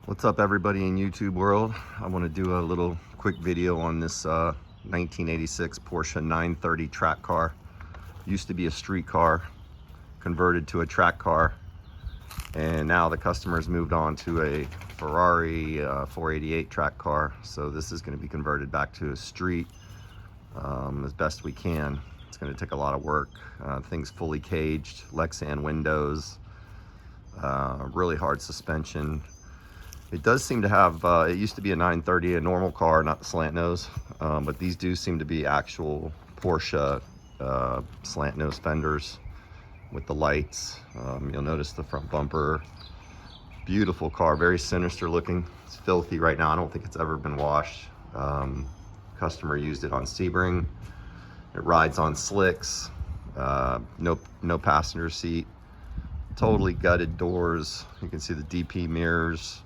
What's up, everybody in YouTube world? I want to do a little quick video on this 1986 Porsche 930 track car. Used to be a street car, converted to a track car, and now the customer's moved on to a Ferrari 488 track car. So this is going to be converted back to a street as best we can. It's going to take a lot of work. Things fully caged, Lexan windows, really hard suspension. It does seem to have, it used to be a 930, a normal car, not the slant nose, but these do seem to be actual Porsche slant nose fenders with the lights. You'll notice the front bumper. Beautiful car, very sinister looking. It's filthy right now. I don't think it's ever been washed. Customer used it on Sebring. It rides on slicks. No passenger seat. Totally gutted doors. You can see the DP mirrors.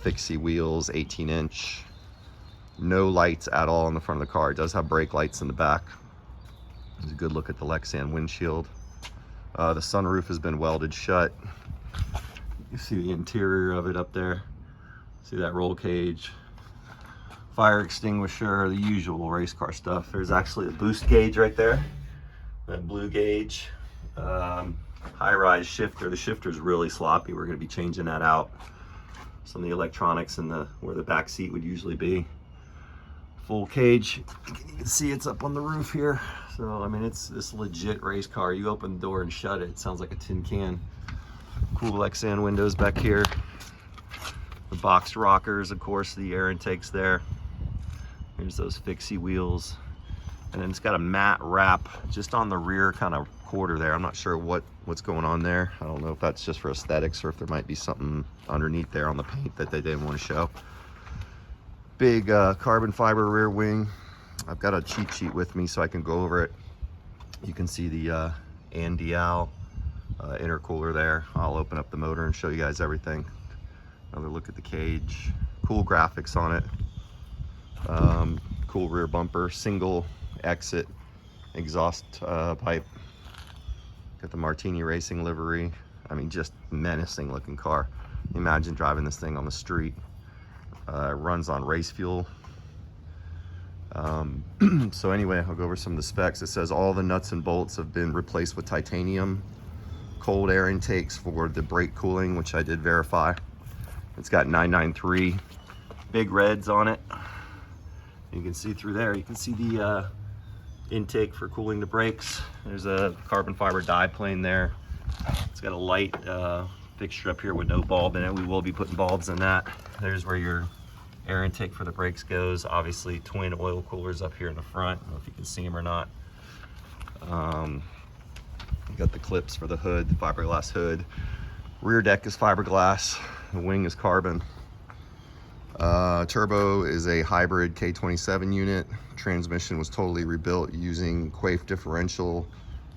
Fixie wheels, 18-inch. No lights at all in the front of the car. It does have brake lights in the back. There's a good look at the Lexan windshield. The sunroof has been welded shut. You see the interior of it up there. See that roll cage, fire extinguisher, the usual race car stuff. There's actually a boost gauge right there, that blue gauge. High-rise shifter. The shifter's really sloppy. We're going to be changing that out. Some of the electronics in the where the back seat would usually be. Full cage. You can see it's up on the roof here. So I mean, it's this legit race car. You open the door and shut it, it sounds like a tin can. Cool Lexan windows back here. The boxed rockers, of course, the air intakes there. Here's those fixie wheels. And then it's got a matte wrap just on the rear kind of quarter there. I'm not sure what's going on there. I don't know if that's just for aesthetics or if there might be something underneath there on the paint that they didn't want to show. Big carbon fiber rear wing. I've got a cheat sheet with me so I can go over it. You can see the Andial intercooler there. I'll open up the motor and show you guys everything. Another look at the cage. Cool graphics on it. Cool rear bumper, single exit exhaust pipe. Got the Martini Racing livery. I mean, just menacing looking car. Imagine driving this thing on the street. It runs on race fuel. So anyway, I'll go over some of the specs. It says all the nuts and bolts have been replaced with titanium. Cold air intakes for the brake cooling, which I did verify. It's got 993 big reds on it. You can see through there, you can see the intake for cooling the brakes. There's a carbon fiber die plane there. It's got a light fixture up here with no bulb in it. We will be putting bulbs in that. There's where your air intake for the brakes goes. Obviously twin oil coolers up here in the front. I don't know if you can see them or not. You got the clips for the hood, the fiberglass hood. Rear deck is fiberglass. The wing is carbon. Turbo is a hybrid K27 unit. Transmission was totally rebuilt using Quaife differential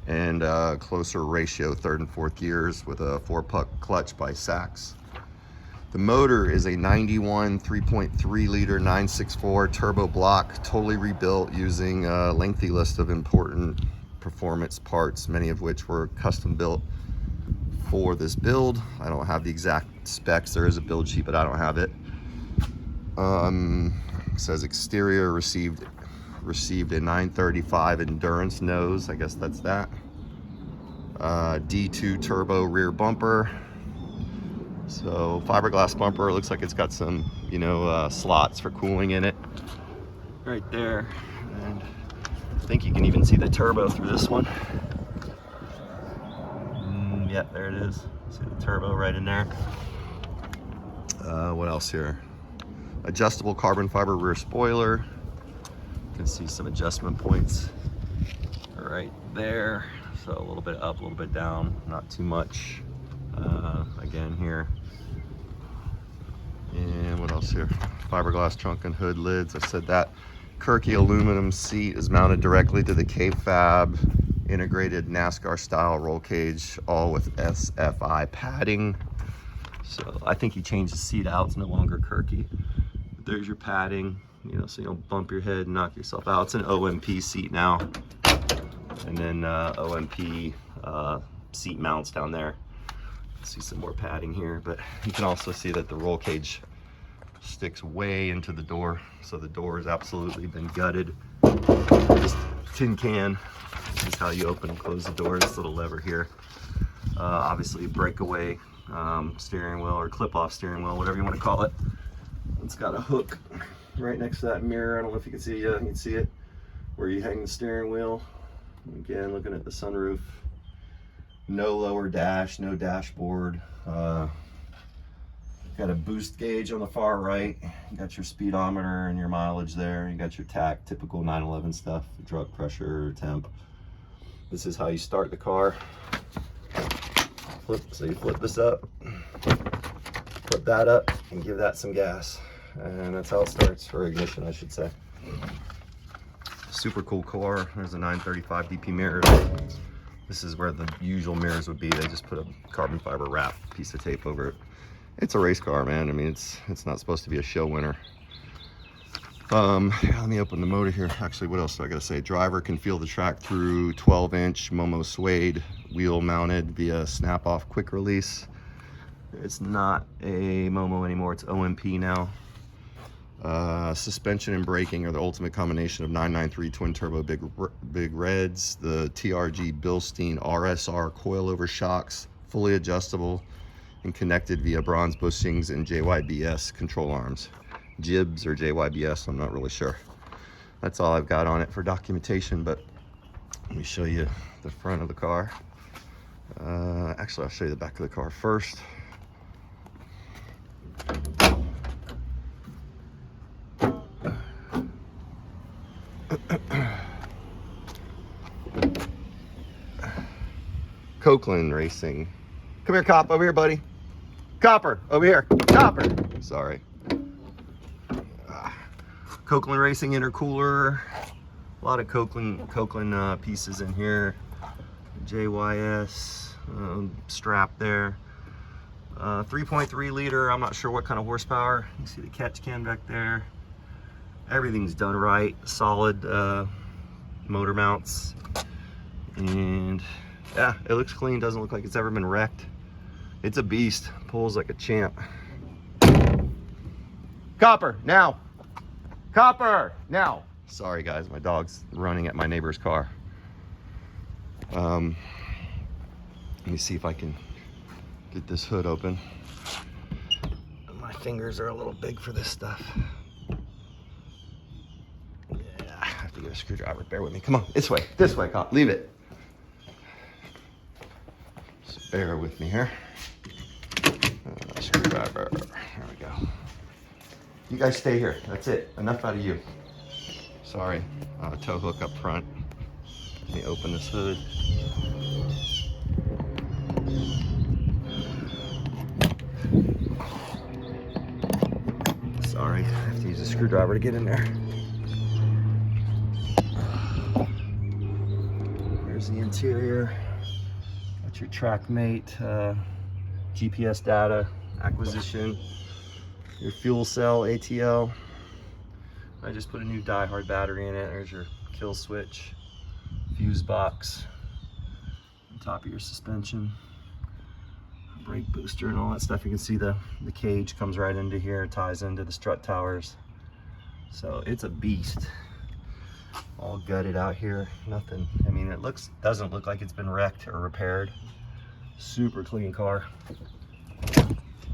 and closer ratio third and fourth gears with a 4-puck clutch by Sachs. The motor is a 91 3.3 liter 964 turbo block, totally rebuilt using a lengthy list of important performance parts, many of which were custom built for this build. I don't have the exact specs. There is a build sheet, but I don't have it. It says exterior received a 935 endurance nose. I guess that's that. D2 turbo rear bumper. So fiberglass bumper. It looks like it's got some, slots for cooling in it. Right there. And I think you can even see the turbo through this one. Yep, there it is. See the turbo right in there. What else here? Adjustable carbon fiber rear spoiler. You can see some adjustment points right there. So a little bit up, a little bit down, not too much. Again here. And what else here? Fiberglass trunk and hood lids. I said that. Kirky aluminum seat is mounted directly to the K-Fab integrated NASCAR style roll cage, all with SFI padding. So I think he changed the seat out. It's no longer Kirky. There's your padding, so you don't bump your head and knock yourself out. It's an OMP seat now. And then OMP seat mounts down there. See some more padding here, but you can also see that the roll cage sticks way into the door, so the door has absolutely been gutted. Just tin can. This is how you open and close the door. This little lever here. Obviously breakaway steering wheel or clip-off steering wheel, whatever you want to call it. It's got a hook right next to that mirror. I don't know if you can see. You can see it where you hang the steering wheel. Again, looking at the sunroof. No lower dash, no dashboard. Got a boost gauge on the far right. You got your speedometer and your mileage there. You got your TAC, typical 911 stuff, drug pressure, temp. This is how you start the car. So you flip this up, flip that up, and give that some gas. And that's how it starts, or ignition, I should say. Super cool car. There's a 935 DP mirror. This is where the usual mirrors would be. They just put a carbon fiber wrap piece of tape over it. It's a race car, man. I mean, it's not supposed to be a show winner. Let me open the motor here. Actually, what else do I gotta say? Driver can feel the track through 12-inch Momo suede wheel mounted via snap-off quick release. It's not a Momo anymore, it's OMP now. Suspension and braking are the ultimate combination of 993 twin turbo big reds, the TRG Bilstein RSR coilover shocks, fully adjustable and connected via bronze bushings and JYBS control arms. Jibs or JYBS, I'm not really sure. That's all I've got on it for documentation, but let me show you the front of the car. Actually, I'll show you the back of the car first. Copeland Racing. Come here, Cop. Over here, buddy. Copper, over here. Copper. Sorry. Copeland Racing intercooler. A lot of Copeland pieces in here. JYS strap there. 3.3 liter. I'm not sure what kind of horsepower. You see the catch can back there. Everything's done right. Solid motor mounts. And yeah, it looks clean. Doesn't look like it's ever been wrecked. It's a beast. Pulls like a champ. Copper, now. Copper, now. Sorry guys, my dog's running at my neighbor's car. Let me see if I can get this hood open. My fingers are a little big for this stuff. Yeah, I have to get a screwdriver. Bear with me. Come on, this way, Cop. Leave it. Just bear with me here. Screwdriver. There we go. You guys stay here. That's it. Enough out of you. Sorry. Tow hook up front. Let me open this hood. Sorry. I have to use a screwdriver to get in there. There's the interior. Got your TrackMate, GPS data acquisition. Your fuel cell ATL. I just put a new Die-Hard battery in it. There's your kill switch, fuse box, on top of your suspension, brake booster and all that stuff. You can see the cage comes right into here, ties into the strut towers. So it's a beast. All gutted out here. Nothing. I mean, it doesn't look like it's been wrecked or repaired. Super clean car.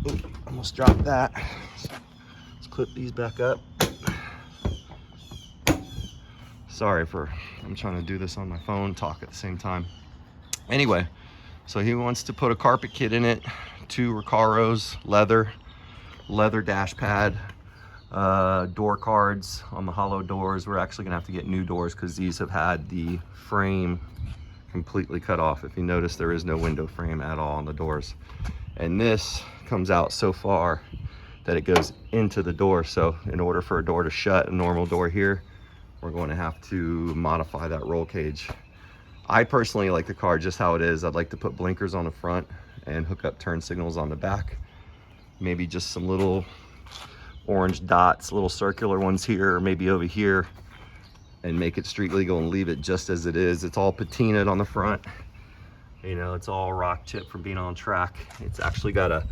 Ooh, almost dropped that. Let's clip these back up. Sorry I'm trying to do this on my phone, talk at the same time. Anyway, so he wants to put a carpet kit in it, 2 Recaros, leather dash pad, door cards on the hollow doors. We're actually gonna have to get new doors because these have had the frame completely cut off. If you notice, there is no window frame at all on the doors. And this comes out so far that it goes into the door. So in order for a door to shut, a normal door here, we're going to have to modify that roll cage. I personally like the car just how it is. I'd like to put blinkers on the front and hook up turn signals on the back. Maybe just some little orange dots, little circular ones here, or maybe over here, and make it street legal and leave it just as it is. It's all patinaed on the front. You know, it's all rock chip from being on track. It's actually got a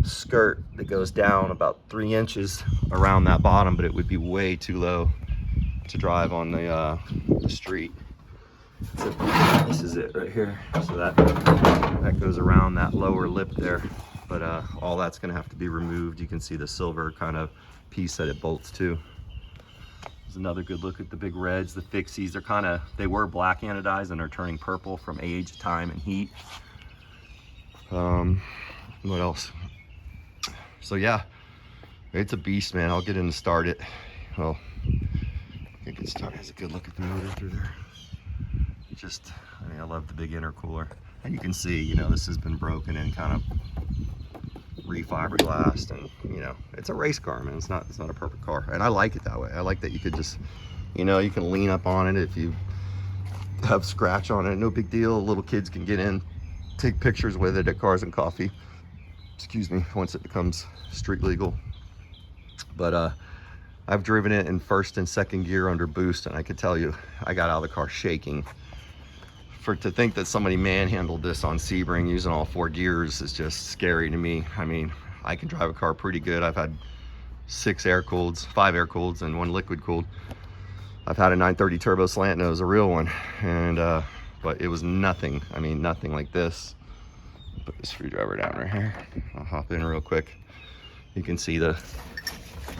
skirt that goes down about 3 inches around that bottom, but it would be way too low to drive on the street. So this is it right here. So that goes around that lower lip there, but all that's gonna have to be removed. You can see the silver kind of piece that it bolts to. There's another good look at the big reds, the fixies. They were black anodized and are turning purple from age, time, and heat. What else? So yeah, it's a beast, man. I'll get in and start it. Well, I can start. Has a good look at the motor through there. I mean, I love the big intercooler, and you can see, you know, this has been broken and kind of refiberglassed, and you know, it's a race car, man. It's not a perfect car, and I like it that way. I like that you could just, you know, you can lean up on it if you have scratch on it, no big deal. Little kids can get in, take pictures with it at Cars and Coffee, excuse me, once it becomes street legal. But I've driven it in first and second gear under boost, and I can tell you, I got out of the car shaking. To think that somebody manhandled this on Sebring using all 4 gears is just scary to me. I mean, I can drive a car pretty good. I've had 5 air-cooleds and 1 liquid-cooled. I've had a 930 turbo slant nose, a real one, and but it was nothing. I mean, nothing like this. Put the screwdriver down right here. I'll hop in real quick. You can see the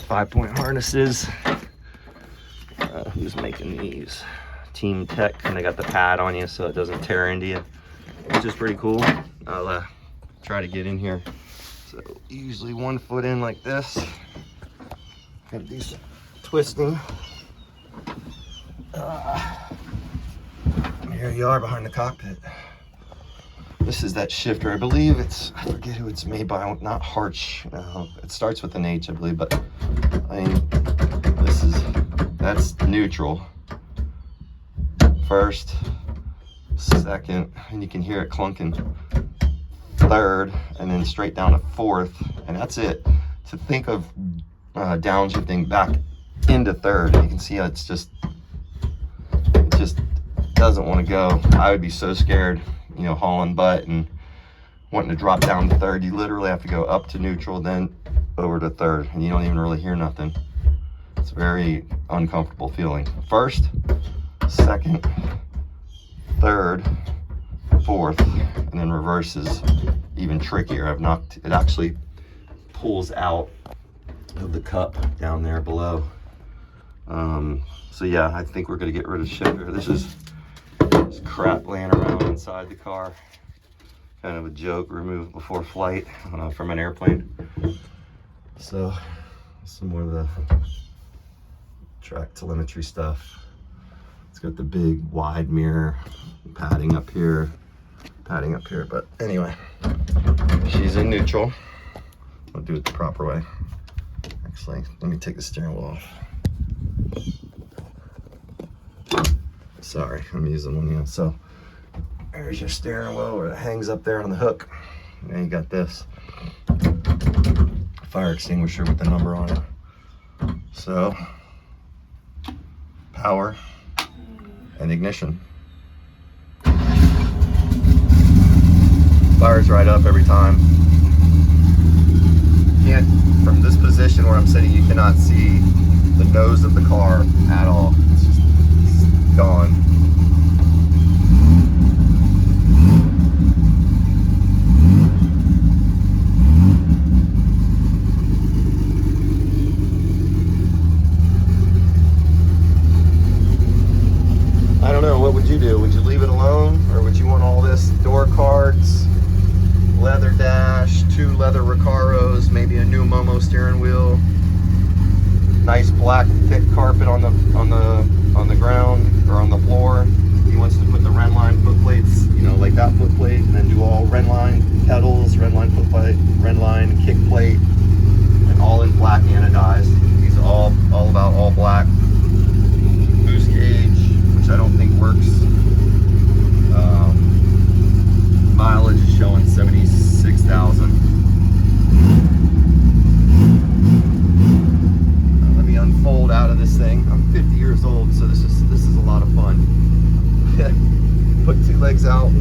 5-point harnesses. Who's making these? Team Tech, and they got the pad on you so it doesn't tear into you, which is pretty cool. I'll try to get in here. So usually 1 foot in like this. Gotta do some twisting. Here you are behind the cockpit. This is that shifter. I believe I forget who it's made by, not Harch. No, it starts with an H, I believe, but I mean, that's neutral. First, second, and you can hear it clunking. Third, and then straight down to fourth, and that's it. To think of downshifting back into third, you can see how it just doesn't want to go. I would be so scared, you know, hauling butt and wanting to drop down to third. You literally have to go up to neutral, then over to third, and you don't even really hear nothing. It's a very uncomfortable feeling. First, second, third, fourth, and then reverse is even trickier. It actually pulls out of the cup down there below. So yeah, I think we're gonna get rid of the shifter. There's crap laying around inside the car. Kind of a joke, removed before flight from an airplane. So some more of the track telemetry stuff. It's got the big wide mirror, padding up here, but anyway, she's in neutral. I'll do it the proper way. Actually, let me take the steering wheel off. Sorry, I'm using one, yeah. So there's your steering wheel where it hangs up there on the hook. And you got this fire extinguisher with the number on it. So power and ignition. Fires right up every time. From this position where I'm sitting, you cannot see the nose of the car at all. It's gone. I don't know, what would you do? Would you leave it alone, or would you want all this? Door cards, leather dash, 2 leather Recaros, maybe a new Momo steering wheel, nice black thick carpet on the ground or on the floor. He wants to put the Renline foot plates, you know, like that foot plate, and then do all Renline pedals, Renline foot plate, Renline kick plate, and all in black anodized. He's all about all black. Boost gauge, which I don't think works. Mileage is showing 76,000. Let me unfold out of this thing. I'm 50 years old, so this is a lot of fun. Put 2 legs out,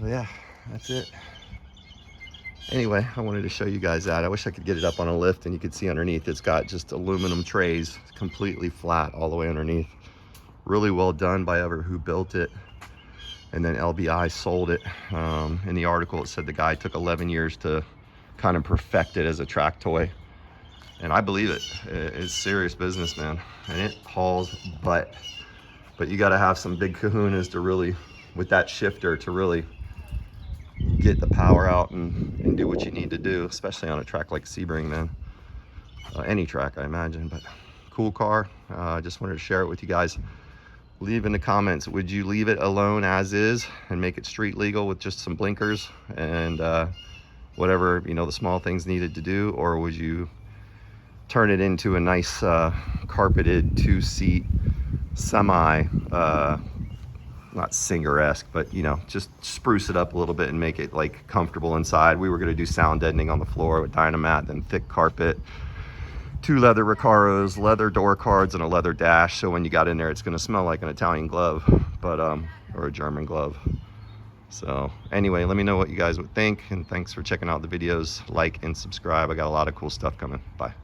Yeah, that's it. Anyway, I wanted to show you guys that. I wish I could get it up on a lift and you could see underneath. It's got just aluminum trays, completely flat all the way underneath. Really well done by who built it. And then LBI sold it. In the article, it said the guy took 11 years to kind of perfect it as a track toy. And I believe it. It's serious business, man. And it hauls butt. But you got to have some big kahunas to really, with that shifter, to really get the power out and do what you need to do, especially on a track like Sebring, man. Any track, I imagine. But cool car. I just wanted to share it with you guys. Leave in the comments, would you leave it alone as is and make it street legal with just some blinkers and whatever, you know, the small things needed to do, or would you turn it into a nice carpeted 2-seat semi, not Singer-esque, but you know, just spruce it up a little bit and make it like comfortable inside. We were going to do sound deadening on the floor with Dynamat, then thick carpet, 2 leather Recaros, leather door cards, and a leather dash. So when you got in there, it's going to smell like an Italian glove, but or a German glove. So anyway, let me know what you guys would think, and thanks for checking out the videos. Like and subscribe. I got a lot of cool stuff coming. Bye.